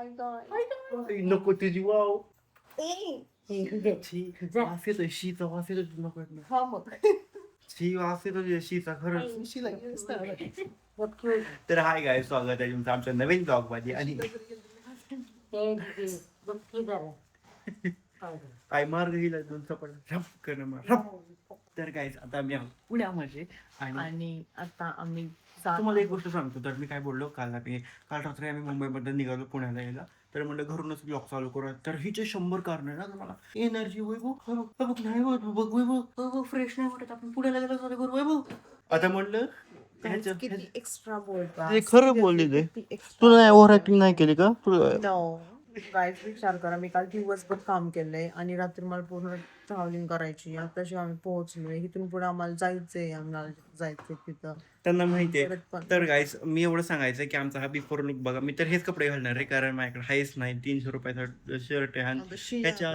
नको तुझी वाव वास येतोय शीचा वास येतोय नको शी वास येतोय शीचा खरंच. तर हाय गाय स्वागत आहे तुमचं आमच्या नवीन ब्लॉग मध्ये. आणि काय मार्ग गेला दोन चपड. तर काय आता आम्ही आहोत पुण्यामध्ये आणि आता आम्ही तुम्हाला एक गोष्ट सांगतो. तर मी काय बोललो काल रात्री आम्ही मुंबईबद्दल निघालो पुण्याला यायला. तर म्हणलं घरूनच ब्लॉग चालू करू. तर हिचे 100 कारण आहे ना तुम्हाला. एनर्जी नाही बघ फ्रेश नाही वाटत आपण पुण्याला गेलो चालू करू वैभव. आता म्हणलं एक्स्ट्रा बोलता ते खरं बोलले ते. तुला नाही ओव्हर ऍक्टिंग नाही केली का गाईज विचार करा, मी काल दिवसभर काम केलंय आणि रात्री मला पूर्ण ट्रॅव्हलिंग करायची. आताशी आम्ही पोहोचलोय, इथून पुढे आम्हाला जायचंय, आम्हाला जायचंय तिथं. त्यांना माहितीये. तर गाईस मी एवढं सांगायचं की आमचा हा बिफोर लुक बघा. मी तर हेच कपडे घालणार आहे कारण माझ्याकडे हायच नाही. 300 रुपयाचा शर्ट आहे. ह्याच्या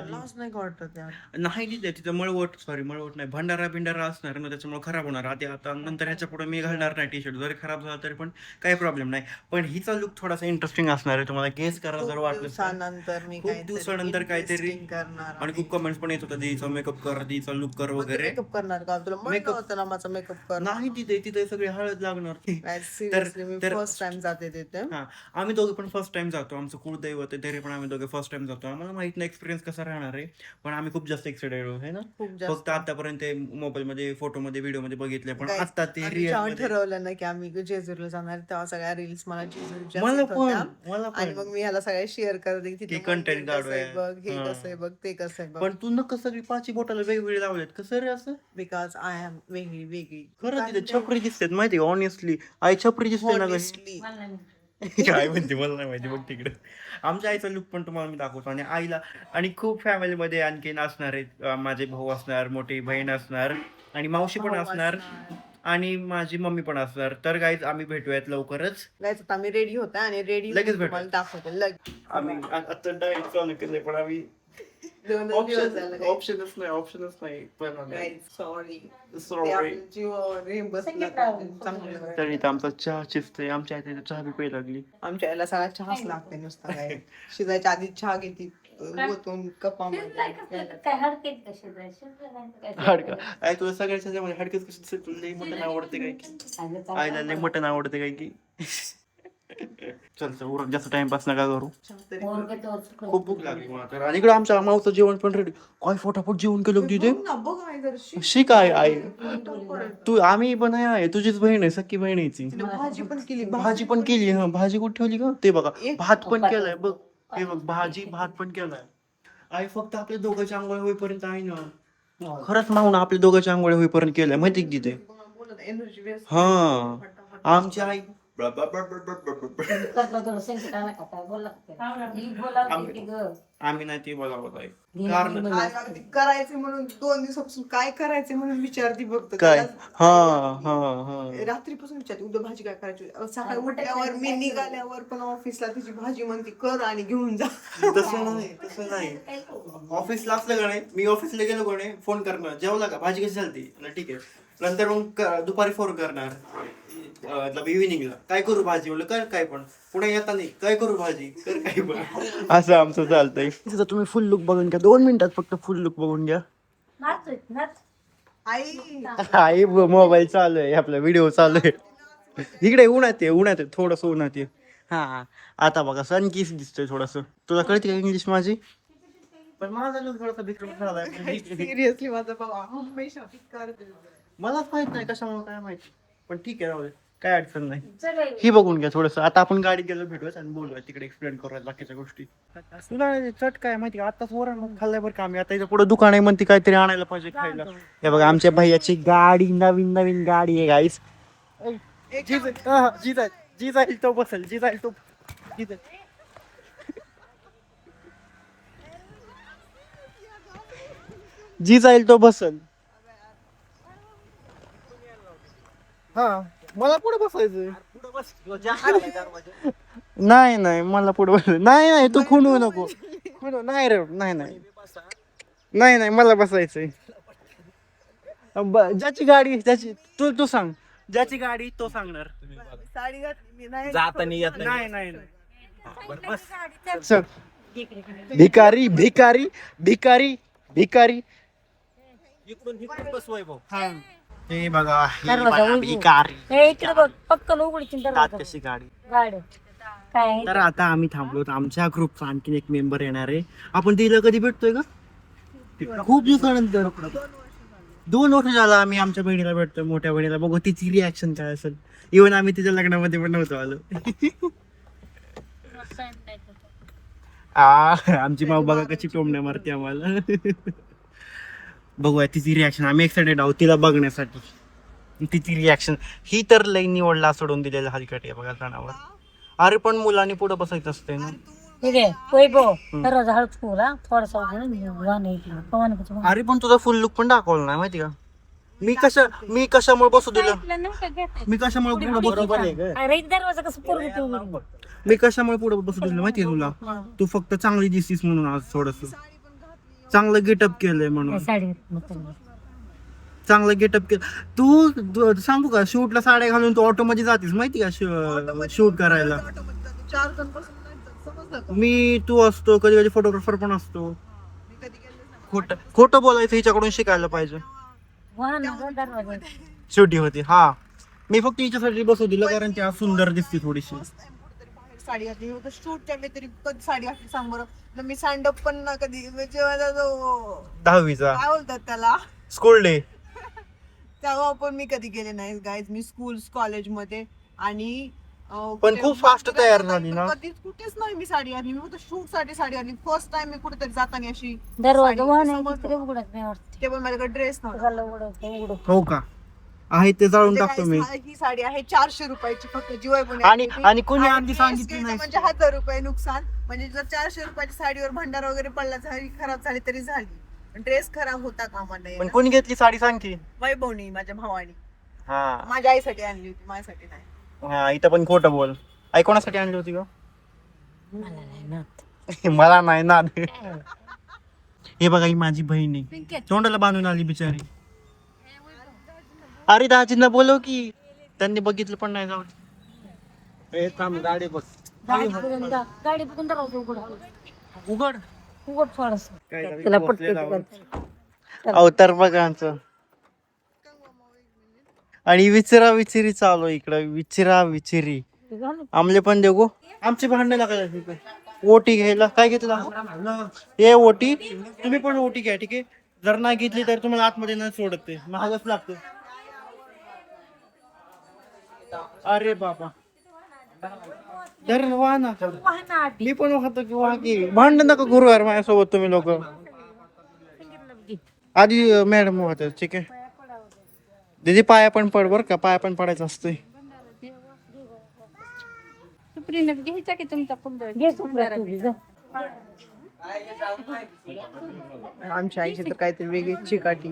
नाही तिथं मळवट नाही भंडारा असणार ना, त्याच्यामुळे खराब होणार. आता नंतर ह्याच्या पुढे मी घालणार नाही टी शर्ट. जरी खराब झाला तरी पण काही प्रॉब्लेम नाही. पण हिचा लुक थोडासा इंटरेस्टिंग असणार आहे. तुम्हाला गेस करा जर वाटलं. खूप दिवसानंतर काहीतरी करणार. आणि खूप कमेंट्स पण येत होता दीचा मेकअप कर, दीचा लुक कर वगैरे. मेकअप करणार का तुला म्हणलं होतं ना माझा मेकअप कर. नाही तिथे सगळी हळद लागणार. फर्स्ट टाइम जाते तिथे. हा आम्ही दोघे पण फर्स्ट टाइम जातो. आमचं कुळदैवत आहे तरी पण आम्ही दोघे फर्स्ट टाइम जातो. आम्हाला माहित नाही एक्सपिरियन्स कसा राहणार आहे. पण आम्ही खूप जास्त एक्साइटेड आहे ना. फक्त आतापर्यंत मोबाईल मध्ये फोटो मध्ये व्हिडिओ मध्ये बघितले. पण आता ते रिअल ठरवलं ना की आम्ही जेजुरीला जाणार, तेव्हा सगळ्या रील्स मला मला आणि मग मी ह्याला सगळ्या शेअर करते की कंटेंट बघ, हे कसं आहे बघ, ते कसं आहे बघ. पण तू नक्की सगळी 5 बोटाला वेगवेगळे लावलेत कसं रे असं? बिकॉज आय एम वेगळी खरं तिथे छपरी दिसतात माहिती का. ऑनेस्टली आई छपरी दिसते ना काय म्हणते मला नाही माहिती. बघ तिकडे आमच्या आईचा लुक पण तुम्हाला मी दाखवतो. आणि आईला आणि खूप फॅमिलीमध्ये आणखीन असणार आहेत. माझे भाऊ असणार, मोठी बहीण असणार आणि मावशी पण असणार आणि माझी मम्मी पण असणार. तर गाईज आम्ही भेटूयात लवकरच. गाईज आम्ही रेडी होता आणि रेडी लगेच भेटू. दाखवतो आम्ही आता डायरेक्ट चालू केले पण आम्ही ऑप्शनच नाही सॉरी. तरी आमचा चहा शिजतोय. आमच्या आई चहा बी प्यायला लागली. आमच्या आईला सगळा चहाच लागते नुसता. काय शिजायच्या आधी चहा घेते ओतून कपामध्ये. हाडका आई तुला सगळ्याच्या ह्याच्यामध्ये हाडकच कशी दिसेल. तुला लई मटण आवडते काय की आईला लई मटण आवडते काय की. चल उरक जास्त टाइमपास नका करू. खूप भूक लागली मला तर. आणि इकडे आमच्या मावचं जेवण पण रेडी. काय फटाफट जेवण केलं तिथे. शिक आई तू. आम्ही पण आहे तुझीच बहीण आहे, सख्खी बहीण आहे ती. भाजी पण केली. हा भाजी कुठे ठेवली का ते बघा. भात पण केलाय बघ. हे बघ भात पण केलाय. आई फक्त आपल्या दोघांच्या आंघोळ होईपर्यंत आहे ना. खरंच माहून आपल्या दोघांच्या आंघोळ होईपर्यंत केलंय माहिती तिथे. हा आमची आई आम्ही नाही ती बोलावत आहे. करायचे म्हणून 2 दिवसापासून काय करायचे म्हणून विचारती बघतो काय. रात्रीपासून विचारते उद्या भाजी काय करायची. सकाळी उठल्यावर मी निघाल्यावर पण ऑफिसला तिची भाजी म्हणते कर आणि घेऊन जा. तसं नाही ऑफिसला असलं का नाही. मी ऑफिसला गेलो का नाही फोन करणार जेवला का भाजी कशी झाली ठीक आहे. नंतर मग दुपारी फोन करणार इव्हिनिंगला काय करू भाजी म्हणलं कर काय पण. पुढे येता नाही काय करू भाजी कर काय पण. असं आमचं चालतंय. तुम्ही फुल लुक बघून घ्या 2 मिनिटात फक्त फुल लुक बघून घ्या. आई मोबाईल चालू आहे आपला व्हिडिओ चालू आहे. इकडे उन्हात आहे थोडस उन्हात आहे. हा आता बघा सन किस दिसतोय थोडस. तुला कळते का इंग्लिश माझी. पण माझा लुक थोडासा विक्रम झालाय. सिरियसली माझा बाबा हमेशा मलाच माहित नाही कशामुळे काय माहिती. पण ठीक आहे राहू दे काय अडचण नाही. ही बघून घ्या थोडस. आता आपण गाडीत गेलो भेटूया आणि बोलूया तिकडे एक्सप्लेन करूया बाकीच्या गोष्टी. तुला चट काय माहिती का आताच वरण खाल्लाय बरं का आम्ही. आता इथं पुढे दुकान आहे म्हणते काहीतरी आणायला पाहिजे खायला. हे बघा आमच्या भैयाची गाडी नवीन गाडी आहे गाईस. जी जाईल तो बसेल. जी जाईल तो बसल. हा मला पुढे बसायचं. नाही मला पुढे बस. नाही तू खुणवू नको. नाही रे नाही मला बसायचंय. ज्याची गाडी ज्याची तू सांग. ज्याची गाडी तो सांगणार. साडी घातली मी नाही जाताना येत नाही चल. भिकारी भिकारी भिकारी भिकारी. हे बघा हे बघा, भिकारी. इकडे बघ पक्कन उघडची तात कशी गाडी. गाडी काय तर आता आम्ही थांबलो. आमच्या ग्रुपचा आणखीन एक मेंबर येणार आहे. आपण तिला कधी भेटतोय का? खूप दिवसानंतर. 2 वर्ष झाला आम्ही आमच्या बहिणीला भेटतोय, मोठ्या बहिणीला. बघू तिची रिॲक्शन काय असेल. इव्हन आम्ही तिच्या लग्नामध्ये पण नव्हतो आलो. आमची माऊ बघा कशी टोमण्या मारते आम्हाला. बघूया तिची रिॲक्शन. आम्ही एक्साइटेड आहोत तिला बघण्यासाठी. तिची रिॲक्शन ही तर लई निवडला सोडून दिलेला हलकट आहे बघा सणावर. अरे पण मुलांनी पुढे बसायचं असतंय ना. ठीक आहे वैभव दरवाज हळूच खोला थोडासा पवन अरे पण तुझा फुल लुक पण दाखवला नाही माहिती का. मी कशामुळे बसू दिलं. मी कशामुळे पुढे बसू अरे दरवाजा कसं पूर्ण मी कशामुळे पुढे बसू दिलं माहितीये तुला. तू फक्त चांगली दिसतीस म्हणून आज थोडस चांगलं गेटअप केलंय म्हणून. साडी चांगलं गेटअप केलं तू. सांगू का शूटला साड्या घालून तू ऑटो मध्ये जातीस माहिती का शूट करायला. 4 जण बसून समजलं का? मी तू असतो कधी कधी फोटोग्राफर पण असतो. खोटं बोलायचं हिच्याकडून शिकायला पाहिजे. दरवाजा शेवटी होती. हा मी फक्त हिच्यासाठी बसू दिलं कारण ती आज सुंदर दिसते थोडीशी. साडी घातली शूटच्या व्यतिरिक्त कधी साडी घातली सांग बरं. तर मी सँडअप पण ना कधी म्हणजे माझा जो 10वीचा काय बोलतात त्याला स्कूल डे. तेव्हा पण मी कधी गेले नाही गाईज. मी स्कूल कॉलेजमध्ये आणि पण खूप फास्ट तयार झाली ना. कधीच कुठेच नाही मी साडी घातली. मी फक्त शूट साठी साडी घातली. फर्स्ट टाइम मी कुठेतरी जाताना अशी दरवाजा साडी उघडत नाही वाटत ते पण माझ्याकडे ड्रेस नव्हता. उघड हो का आहे ते जाळून म्हणजे टाकतो मी. ही साडी आहे 400 रुपयाची फक्त जीवाय पण आणि कोणी आधी सांगितलं नाही. म्हणजे 1000 रुपये नुकसान. म्हणजे जर 400 रुपयाची साडीवर भंडार वगैरे पडला झाली खराब झाली तरी झाली. ड्रेस खराब होता कामा पण नये. कोणी घेतली साडी सांग की. वैभवनी माझ्या भावानी हा माझ्या आईसाठी आणली होती माझ्यासाठी नाही. हा इथं पण खोटं बोल. आई कोणासाठी आणली होती का. मला नाही नात. मला नाही ना. हे बघा ही माझी बहीण आहे. तोंडाला बांधून आली बिचारी. अरे दाजींना बोलव की त्यांनी बघितलं पण नाही. जाऊ गाडी बस गाडी बघून दरवाजा उघड उघड थोडस त्याला पटते अवतार बघा आमचं. आणि विचारा विचारी चालू इकडं. विचारा विचारी आमले पण देऊ. आमची भांडणं लागत ओटी घ्यायला. काय घेतलं हे ओटी. तुम्ही पण ओटी घ्या ठीक आहे. जर नाही घेतली तर तुम्हाला आतमध्ये नाही सोडत. ते महागच लागतं. अरे बाबा धर वा ना. मी पण वाहतो की वा की. भांडण नका गुरुवार माझ्यासोबत तुम्ही लोक. आधी मॅडम वाहतात ठीक आहे. दीदी पाया पण पड बर का. पाया पण पडायचं असतंय. घ्यायचा की तुमचा आमच्या आईची तर काहीतरी वेगळी चिकाटी.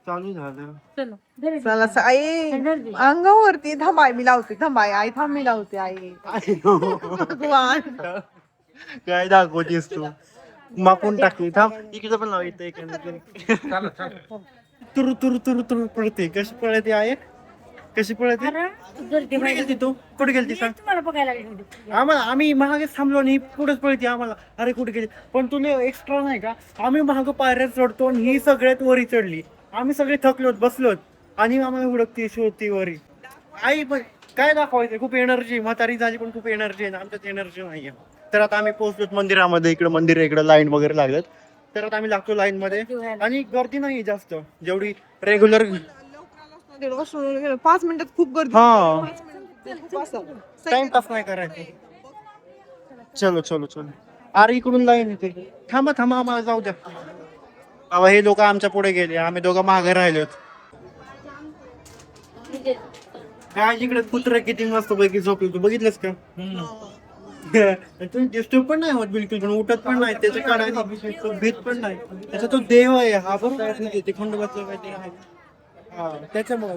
चालू झालं. चला आई अंगावरती थांबाय मी लावते. थांबाय आई थांब मी लावते आई. काय दाखवतेस तू. मापून टाकली. थांब इकडे पण लाव. इथे तुरु तुरु तुरु तुरु पळते. कशी पळते आहे कशी पळते. कुठे गेलती तू. कुठे गेलती सांग. तुम्हाला बघायला लागली आम्हाला आम्ही महागच थांबलो आणि पुढेच पळते आम्हाला. अरे कुठे गेली. पण तुला एक्स्ट्रा नाही का. आम्ही महाग पायऱ्या चढतो आणि ही सगळ्यात वरी चढली. आम्ही सगळे थकलोत बसलोत आणि आम्हाला हुडकती शोधती वरी. आई पण काय दाखवायचं. खूप एनर्जी. म्हातारी झाली पण खूप एनर्जी आहे. आमच्यात एनर्जी नाहीये. तर आता आम्ही पोहोचलोत मंदिरामध्ये. इकडे मंदिर आहे. इकडे लाईन वगैरे लागलेत. तर आता आम्ही लागतो लाईन मध्ये. आणि गर्दी नाही जास्त जेवढी रेग्युलर. 5 मिनिटात खूप गर्दी. हा टाइमपास नाही करायचं. चलो चलो चलो. अरे इकडून लाईन येते. थांबा थांबा आम्हाला जाऊ द्या. बाबा हे लोक आमच्या पुढे गेले. आम्ही दोघं मागे राहिलोत. काय इकडे कुत्र किती मस्त पैकी झोपले. तू बघितलंस का. तू डिस्टर्ब पण नाही होत बिलकुल. पण उठत पण नाही. त्याच्या काढायला भीत पण नाही. त्याचा तो देव आहे हा बरोबर. ते खंडोबाचं काहीतरी आहे. हा त्याच्यामुळे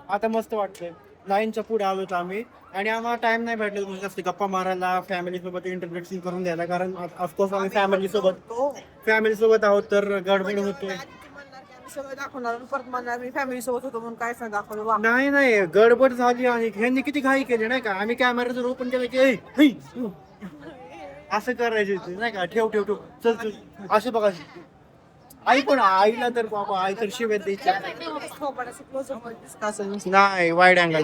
आता मस्त वाटतंय. लाईनच्या पुढे आलोत आम्ही. आणि आम्हाला टाइम नाही भेटला म्हणजे जास्त गप्पा मारायला फॅमिली सोबत इंट्रोडक्शन करून द्यायला. कारण ऑफकोर्स आम्ही फॅमिली सोबत आहोत तर गडबड होते. सगळं दाखवणार परत म्हणणार मी फॅमिली सोबत होतो म्हणून काय सांग दाखवलं वा. नाही नाही गडबड झाली आणि ह्यांनी किती घाई केली नाही का आम्ही कॅमेरा जर ओपन केलं की "ऐ, है, असं करायचे ते, नाही का ठेव ठेव ठेव चल चल असे बघा आई पण आईला तर बाबा आई तर शिव्या द्यायच्या नाही वाईड अँगल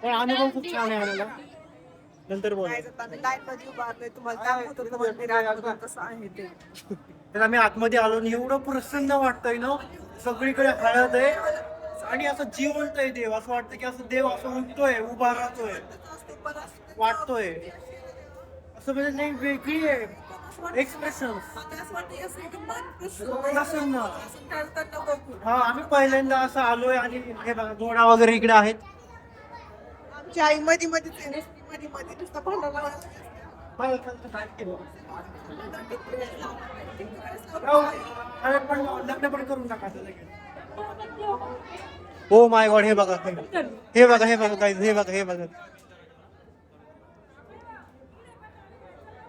पण अनुभव खूप छान आहे आम्हाला नंतर बोला तर आम्ही आतमध्ये आलो आणि एवढं प्रसन्न वाटतंय ना सगळीकडे हळद आहे आणि असं जिवंत आहे देव असं वाटतं की असं देव असं उठतोय उभा राहतोय वाटतोय असं म्हणजे नाही वेगळी आहे एक्सप्रेशन हा आम्ही पहिल्यांदा असं आलोय आणि हे बघा घोडा वगैरे इकडे आहेत आई मध्ये मध्ये नुसतं भांडायला लग्न पण करून टाका हो माय गॉड हे बघा हे बघा हे बघा काय हे बघा हे बघा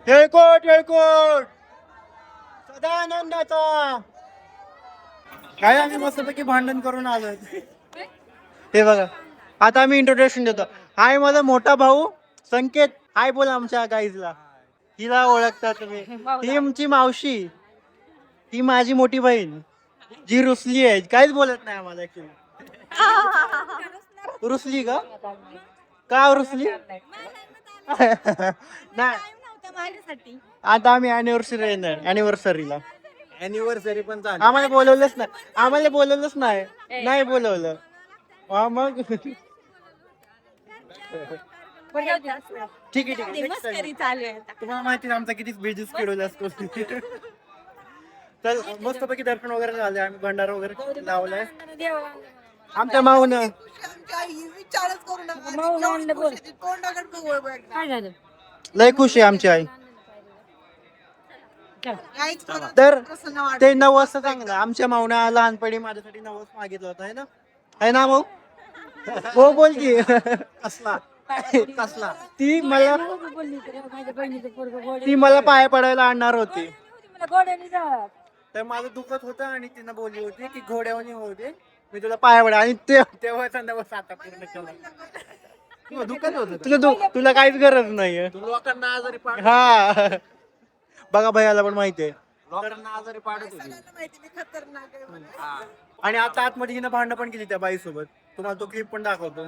येळकोट येळकोट सदानंदाचा काय आम्ही मस्तपैकी भांडण करून आलोय हे बघा आता आम्ही इंट्रोडक्शन देतो हाय माझा मोठा भाऊ संकेत हाय बोला आमच्या गाईजला हिला ओळखता तुम्ही ही आमची मावशी ही माझी मोठी बहीण जी रुसली आहे काहीच बोलत नाही आम्हाला ऍक्च्युली रुसली का का रुसली नाही आता आम्ही अॅनिव्हर्सरी येणार अॅनिव्हर्सरीला अॅनिव्हर्सरी पण झाली आम्हाला बोलवलंच नाही नाही बोलवलं मग ठीक आहे तुम्हाला माहिती आमचा किती बिझनेस शेड्यूल असतो तर मस्तपैकी दर्शन वगैरे झाले आम्ही भंडारा वगैरे लावलाय आमच्या माऊन विचारच करू काय झालं लय खुश आहे आमची आई तर ते नवस चांगलं आमच्या मावना लहानपणी माझ्यासाठी नवस मागितलं होतं आहे ना भाऊ हो बोल की कसला कसला ती मला माझ्या बहिणीचं पोरगं गोड ती मला पाया पडायला आणणार होती मला गोड्याने जा तर माझं दुखत होतं आणि तिनं बोलली होती की घोड्यावानी होते मी तुला पाया पडा आणि तेव्हा नवस आता पूर्ण केला दुखत होत तुला काहीच गरज नाहीये लोकांना आजारी पाड हा बघा भैयाला पण माहितीये लोकांना आजारी पाडत होती आणि आता आतमध्ये हिनं भांडण पण केली त्या बाई सोबत तुम्हाला तो क्लिप पण दाखवतो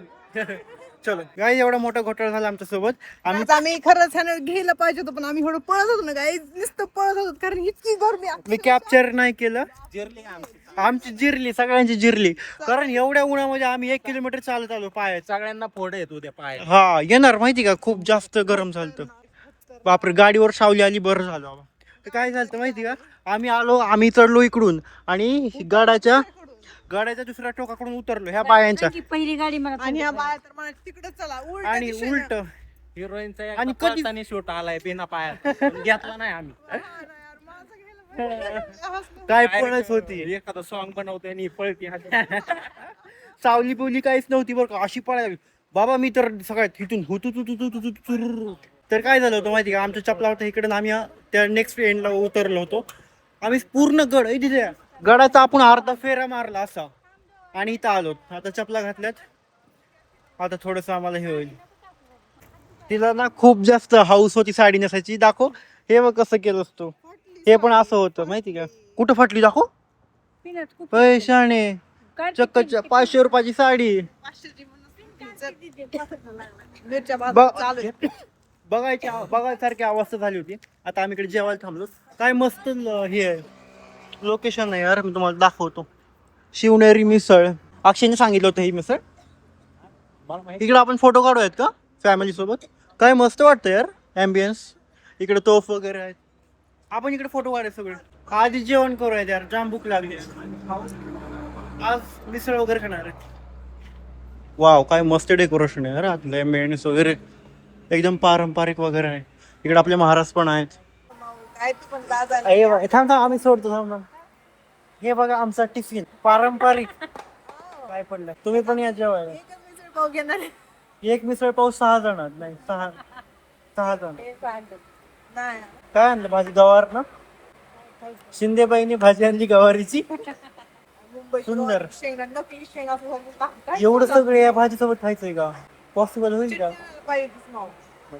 चलो गाई एवढा मोठा घोटाळा झाला आमच्या सोबत आम्ही खरंच ह्यानं घ्यायला पाहिजे होतं पण आम्ही थोडं पळत होतो ना गाई नुसतं पळत होतो कारण इतकी गर्मी मी कॅप्चर नाही केलं जिरली आमची आमची जिरली सगळ्यांची जिरली कारण एवढ्या उन्हामध्ये आम्ही 1 किलोमीटर चालत आलो पायात सगळ्यांना फोड येत होत्या पाय हा येणार माहिती का खूप जास्त गरम झालं बापरे गाडीवर सावली आली बरं झालं बाबा तर काय झालं माहिती का आम्ही चढलो इकडून आणि गाड्याच्या दुसऱ्या टोकाकडून उतरलो ह्या बायांच्या पहिली गाडी मला आणि ह्या बाया तर मला तिकडे चला आणि उलट हिरोईनचा आणि आणि कधी- कधी शूट आलाय बिना पायात घेतला नाही आम्ही काय पळत होती एखादं सॉन्ग बनवतोय आणि पळती सावली बिवली काहीच नव्हती बरं का अशी पळायला बाबा मी तर सगळ्यात इथून हुतू तर काय झालं होतं माहिती का आमच्या चपला होता इकडे आम्ही त्या नेक्स्ट एंडला उतरलो होतो आम्ही पूर्ण गड तिथे गडाचा आपण अर्धा फेरा मारला असा आणि इथं आलो आता चपला घातल्यात आता थोडस आम्हाला हे होईल तिला ना खूप जास्त हाऊस होती साडी नेसायची दाखव हे बघ कसं केलं असतो हे पण असं होतं माहिती का कुठं फाटली दाखव पैशाने चक्क 500 रुपयाची साडी बघायसारखी अवस्था झाली होती आता आम्ही इकडे जेवायला थांबलो काय मस्त हे आहे लोकेशन आहे यार मी तुम्हाला दाखवतो शिवनेरी मिसळ अक्षयने सांगितलं होतं ही मिसळ इकडे आपण फोटो काढूयात का फॅमिली सोबत काय मस्त वाटतं यार ॲम्बियन्स इकडे तोफ वगैरे आहेत आपण इकडे फोटो काढूया सगळे आधी जेवण करूयात यार जाम भूक लागली आज मिसळ वगैरे खाणार आहे वाव काय मस्त डेकोरेशन आहे यार आतलं ॲम्बियन्स वगैरे एकदम पारंपरिक वगैरे आहे इकडे आपले महाराज पण आहेत थांब आम्ही सोडतो थांब हे बघा आमचा टिफिन पारंपरिक काय पडलं तुम्ही पण या जेवायला एक मिसळ पाव 6 जण नाही 6 जण काय आणलं माझी गवार ना शिंदेबाईने भाजी आणली गवारीची. सुंदर. शेंगांना पीस शेंगा असं घालून टाकतात. एवढं सगळं या भाजीसोबत खायचंय का? पॉसिबल होईल का? पाहिजेच नाव.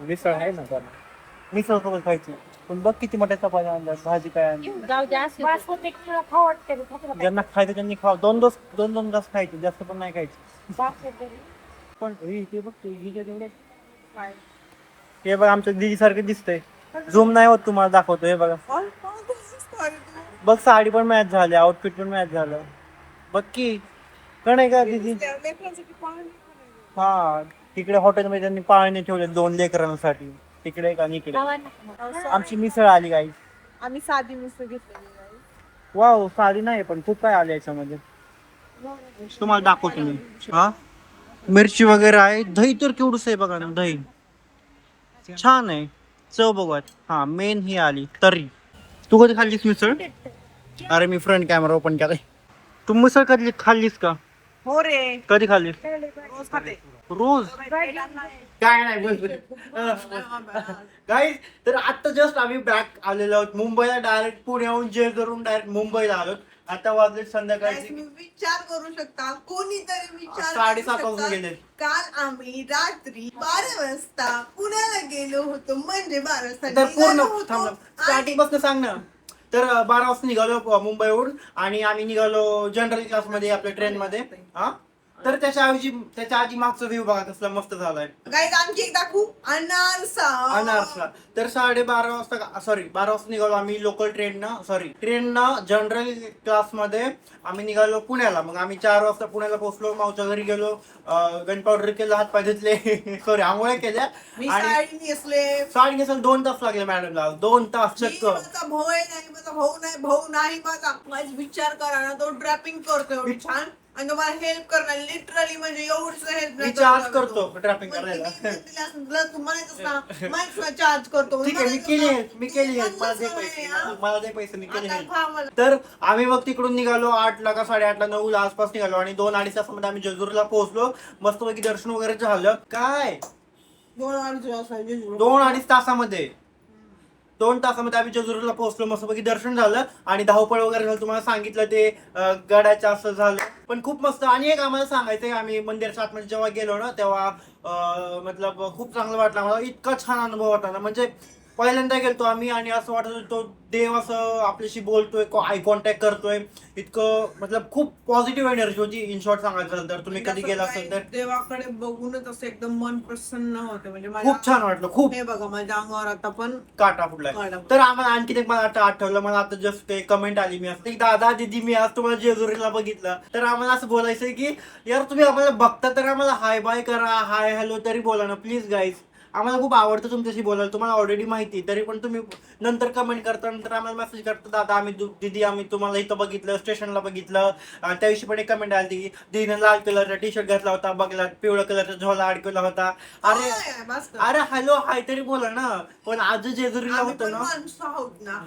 मिसळ आहे ना त्याला, मिसळ सोबत खायची. पण बघ किती मोठ्या चपात्या आणल्या, भाजी काय आणली. जाऊ द्या असं बासमती मला खाऊ वाटते रे, खाऊ वाटते. ज्यांना खायचं त्यांनी खावा. दोन घास खायचे, जास्त पण नाही खायचे. बासमती. पण हे बघ हे बघ आमच्या दिदी सारखं दिसतंय. झूम नाही होत, तुम्हाला दाखवतो. हे बघा बघ, साडी पण मॅच झाली, आउटफिट पण मॅच झालं. बघ की कण आहे का दिदी? हा, तिकडे हॉटेलमध्ये त्यांनी पाळणे ठेवले 2 लेकरांसाठी. तिकडे एक आणि इकडे. खावा ना. आमची मिसळ आली गाई. आम्ही साधी मिसळ घेतलेली. वाव, साडी नाही पण खूप काय आलं याच्यामध्ये. तुम्हाला दाखवतो मी. हा, मिरची वगैरे आहे. दही तर केवढंच आहे बघा ना, दही छान आहे. चव बघा. हा, मेन ही आली तर्री. तू कधी खाल्लीस मिसळ? अरे मी फ्रंट कॅमेरा ओपन केलाय. तू मिसळ कधी खाल्लीस का? हो रे, कधी खाल्लीस? रोज खाते. रोज? काय नाही गाईज. तर आता जस्ट आम्ही बॅक आलेलो आहोत मुंबईला. डायरेक्ट पुण्याहून जेजुरीवरून डायरेक्ट मुंबईला आलोत. आता वाजले संध्याकाळची तुम्ही विचार करू शकता, कोणीतरी विचार 7:30 करू वाजून गेले. शकता. काल आम्ही रात्री 12 वाजता पुण्याला गेलो होतो, म्हणजे 12 वाजता तर पूर्ण निघालो होतो. थांब आणि स्टार्टिंग पासून सांग ना. तर 12 वाजता निघालो मुंबईहून आणि आम्ही निघालो जनरल क्लासमध्ये आपल्या ट्रेनमध्ये. हा, तर त्याच्या आधी मागचा व्ह्यू बघा कसला मस्त झालाय. गाईज आणखी एक दाखवू, अनारसला. तर 12:30 वाजता 12 वाजता निघालो आम्ही लोकल ट्रेननं जनरल क्लासमध्ये आम्ही निघालो पुण्याला. मग आम्ही 4 वाजता पुण्याला पोहोचलो. मावच्या घरी गेलो, गन पावडर केलं, हात पाय धुतले, सॉरी आंघोळ्या केल्या मी आणि साडी नेसले. साडी नेसायला 2 तास लागले मॅडमला. 2 तास मी चक्क. माझा भाऊ आहे नाही, माझा भाऊ नाही माझा विचार करा ना, तो ड्रॅपिंग करतो एवढी छान आणि तुम्हाला हेल्प करणार. लिटरली म्हणजे एवढीच हेल्प मी चार्ज करतो ट्रॅफिक करायला. तुम्हाला चार्ज करतो. ठीक आहे, मी केली मला दे पैसे, मी केले. तर आम्ही मग तिकडून निघालो 8ला का 8:30ला 9ला आसपास निघालो आणि 2-2.5 तासामध्ये आम्ही जेजुरीला पोहोचलो. मस्तपैकी दर्शन वगैरे झालं. काय 2-2.5 तासामध्ये 2 तासामध्ये आम्ही जेजुरीला पोहोचलो. मस्तपैकी दर्शन झालं आणि धावपळ वगैरे झालं. तुम्हाला सांगितलं ते गडाचं असं झालं. पण खूप मस्त. आणि एक आम्हाला सांगायचंय, आम्ही मंदिराच्या आतमध्ये जेव्हा गेलो ना तेव्हा मतलब खूप चांगलं वाटलं आम्हाला. इतका छान अनुभव होता ना, म्हणजे पहिल्यांदा गेलतो आम्ही आणि असं वाटत होतं तो देव असं आपल्याशी बोलतोय, आय कॉन्टॅक्ट करतोय. इतकं मतलब खूप पॉझिटिव्ह एनर्जी होती. इन शॉर्ट सांगायचं झालं तर तुम्ही कधी गेला असेल तर देवाकडे बघूनच असं एकदम मन प्रसन्न होतं. म्हणजे खूप छान वाटलं. खूप हे बघा माझ्या अंगावर आता पण काटा फुटलाय. तर आम्हाला आणखी एक मला आता आठवलं, मला आता जस्ट ते कमेंट आली. मी असं दादा दीदी मी आज तुम्हाला जेजुरीला बघितलं. तर आम्हाला असं बोलायचंय की यार तुम्ही आम्हाला बघता तर आम्हाला हाय बाय करा, हाय हॅलो तरी बोला ना प्लीज गाईज. आम्हाला खूप आवडतं तुमच्याशी बोलायला. तुम्हाला ऑलरेडी माहिती, तरी पण तुम्ही नंतर कमेंट करता, नंतर आम्हाला मेसेज करता, दादा आम्ही तुम्हाला इथं बघितलं, स्टेशनला बघितलं. त्याविषयी पण एक कमेंट आली की दीदीने लाल कलरचा टी-शर्ट घातला होता, बघला पिवळ्या कलरचा झोला अडकवला होता. अरे हॅलो हाय तरी बोला ना. पण आज जेजुरीला होतं ना,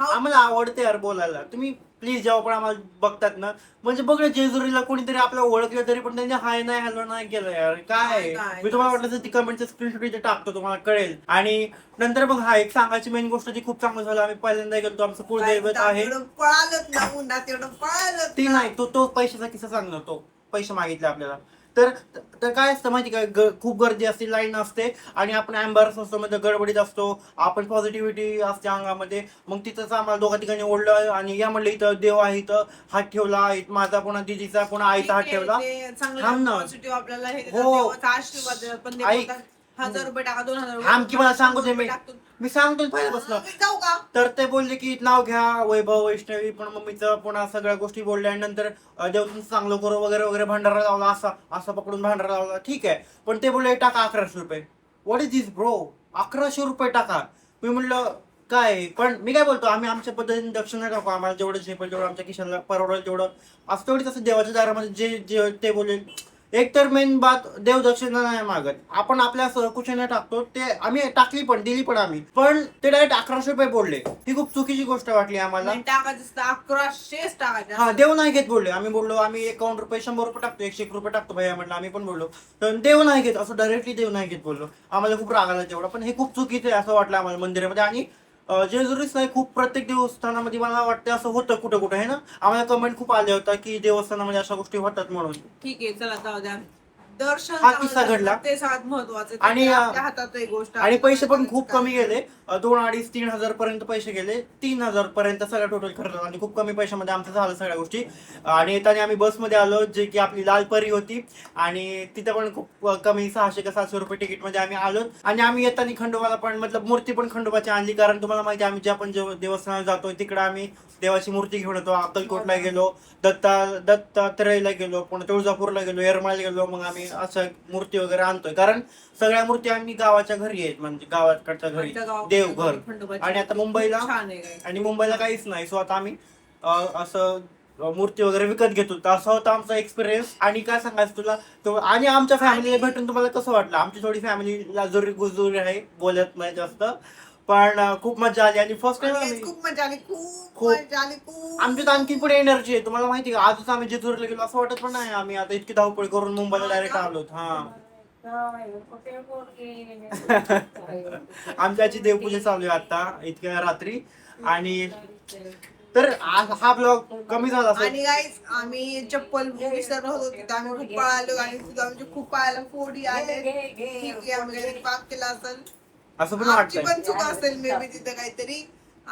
आम्हाला आवडते यार बोलायला. तुम्ही प्लीज जेव्हा पण आम्हाला बघतात ना, म्हणजे बघ ना जेजुरीला कोणीतरी आपल्याला ओळखलं तरी पण त्यांनी हाय नाही हॅलो नाही केलं यार. काय मी तुम्हाला वाटलं तर ती कमेंटचं स्क्रीनशॉट इथे टाकतो, तुम्हाला कळेल. आणि नंतर बघ हा एक सांगायची मेन गोष्ट जी खूप चांगलं झालं, आम्ही पहिल्यांदा गेलो, आमचं कुलदैवत आहे ती नाही तो पैशाचा किस्सा सांगणार. तो पैसे मागितले आपल्याला. तर काय असतं माहिती का, खूप गर्दी असते, लाईन असते आणि आपण एम्बॅरस असतो, मध्ये गडबडीत असतो, आपण पॉझिटिव्हिटी असते अंगामध्ये. मग तिथंच आम्हाला 2 ठिकाणी ओढलं आणि या म्हणलं इथं देव आहे, इथं हात ठेवला, माझा पुन्हा दिदीचा पुन्हा आईचा हात ठेवला. आपल्याला 1000 रुपये टाका, 2000 आमची मला सांगू दे, मी सांगतो पहिल्यापासून. जाऊ का. तर ते बोलले की नाव घ्या वैभव वैष्णवी, पण मम्मीचं पुन्हा सगळ्या गोष्टी बोलल्या. आणि नंतर देव तुमचं चांगलं करू वगैरे वगैरे भंडारा लावला, असा पकडून भंडारा लावला. ठीक आहे, पण ते बोलले टाका 1100 रुपये. व्हॉट इज दिस ब्रो, 1100 रुपये टाका. मी म्हणलं काय, पण मी काय बोलतो, आम्ही आमच्या पद्धतीने दक्षिणा टाकू, आम्हाला जेवढं झेपेल तेवढं, आमच्या खिशाला परवडेल तेवढं असं तेवढीच असं देवाच्या दारामध्ये जे ते बोलेल. एक तर मेन बात, देव दक्षिणा नाही मागत, आपण आपल्या कुशेने टाकतो. ते आम्ही टाकली पण दिली पण आम्ही, पण ते डायरेक्ट 1100 रुपये बोलले. ही खूप चुकीची गोष्ट वाटली आम्हाला. टाकायचं 1100 टाकायचं. हा, देव नाही घेत बोलले. आम्ही बोललो आम्ही 51 रुपये 100 रुपये टाकतो, 101 रुपये टाकतो भैया म्हणलं. आम्ही पण बोललो तर देव नाही घेत, असं डायरेक्टली देव नाही घेत बोललो. आम्हाला खूप राग आला तेवढा, पण हे खूप चुकीचं आहे असं वाटलं आम्हाला मंदिरामध्ये. आणि जेजुरीच नाही, खूप प्रत्येक देवस्थानामध्ये मला वाटतं असं होतं कुठं कुठं आहे ना. आम्हाला कमेंट खूप आल्या होत्या की देवस्थानामध्ये अशा गोष्टी होतात म्हणून. ठीक आहे, चला जाऊ द्या. दर्शन हा किस्सा घडला. ते सगळ्यात महत्वाचं आणि, आपल्या हातात एक गोष्ट आणि पैसे पण खूप कमी गेले. 2,500-3,000 हजार पर्यंत पैसे गेले. 3,000 पर्यंत सगळं टोटल खर्च आणि खूप कमी पैशामध्ये आमचं झालं सगळ्या गोष्टी. आणि येताना आम्ही बसमध्ये आलो, जे की आपली लाल परी होती, आणि तिथे पण खूप कमी 600 का 700 रुपये तिकीटमध्ये आम्ही आलो. आणि आम्ही येताना खंडोबाला पण मतलब मूर्ती पण खंडोबाची आणली, कारण तुम्हाला माहिती आहे आम्ही ज्या पण देवस्थानाला जातोय तिकडे आम्ही देवाची मूर्ती घेऊन येतो. अक्कलकोटला गेलो, दत्तात्रयला गेलो, पुन्हा तुळजापूरला गेलो, येरमाळ्याला गेलो. मग आम्ही असं मूर्ती वगैरे आणतोय, कारण सगळ्या मूर्ती आम्ही गावाच्या घरी आहेत, म्हणजे गावाकडच्या घरी देवघर. आणि आता मुंबईला छान आहे. आणि मुंबईला काहीच नाही, सो आता आम्ही असं मूर्ती वगैरे विकत घेतो. तर असा होता आमचा एक्सपिरियन्स. आणि काय सांगायचं तुला तो, आणि आमच्या फॅमिलीला भेटून तुम्हाला कसं वाटलं? आमची थोडी फॅमिली लाजुरी गुजुरी आहे, बोलत नाही जास्त, पण खूप मजा आली. आणि फर्स्ट टाइम खूप मजा आली, खूप खूप. मजा आली, खूप. आमच्यात आणखी पुढे एनर्जी आहे. तुम्हाला माहिती का, आजच आम्ही जेजुरीला गेलो असं वाटत पण नाही आम्ही आता इतकी धावपळ करून मुंबईला डायरेक्ट आलो. हा, आमच्या आजी देवपूजा चालू आहे आता इतक्या रात्री. आणि तर हा ब्लॉग कमी झाला असेल. आणि गाईज आम्ही चप्पल विसरलो होतो, तिथं आम्ही खूप पळालो आणि तिथं आमचे खूप पायाला फोडी आले. ठीक आहे, आम्ही काहीतरी पाप केला असेल, असं पण आमची वाटतंय. पण चूक असेल मे बी तिथं काहीतरी.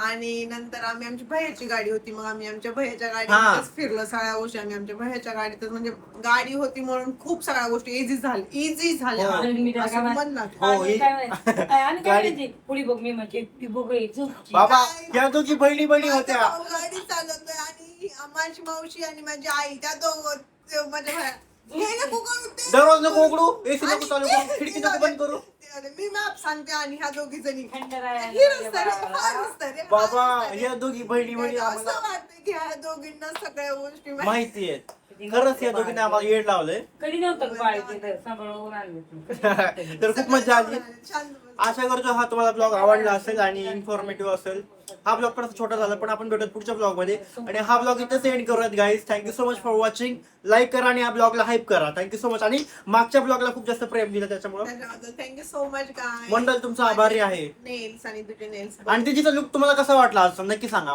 आणि नंतर आम्ही आमच्या भैयाची गाडी होती, मग आम्ही आमच्या भैयाच्या गाडीतच फिरलो सगळ्या गोष्टी. आम्ही आमच्या भैयाच्या गाडीतच, म्हणजे गाडी होती म्हणून खूप सगळ्या गोष्टी इझी झाल्या. असं म्हणणार. हो, गाडी पुढी बघ मी म्हणजे ती बघ बाबा या दोघी बहिणी बहिणी माझा होत्या. भाऊ गाडी चालवतोय आणि माझी मावशी आणि माझी आई, त्या दोघं माझ्या भैया हे नको करू, ते दररोज नको उघडू, एसी आणि नको चालू करू, खिडकी नको बंद करू. मी मॅप सांगते आणि ह्या दोघी जणी बाबा या दोघी बहिणी बहिणी असं आम्हाला वाटतं की ह्या दोघींना सगळ्या गोष्टी माहिती आहेत. खरंच या दोघींनी आम्हाला येड लावलंय. कधी नव्हतं बाळ तिथं सांभाळून आणलं. तर खूप मजा आली. छान. आशा करतो हा तुम्हाला ब्लॉग आवडला असेल आणि इन्फॉर्मेटिव्ह असेल. हा ब्लॉग पण छोटा झाला, पण आपण भेटत पुढच्या ब्लॉग मध्ये. आणि हा ब्लॉग इथेच एंड करूयात guys. Thank you so much for watching. Like करा आणि या ब्लॉगला हाईप करा. Thank you so much. आणि मागच्या ब्लॉगला खूप जास्त प्रेम दिलं त्याच्यामुळे थँक्यू सो मच गाय. मंडळ तुमचा आभारी आहे. नेल्स आणि तुझे नेल्स आणि तिचा लुक तुम्हाला कसा वाटला असं नक्की सांगा.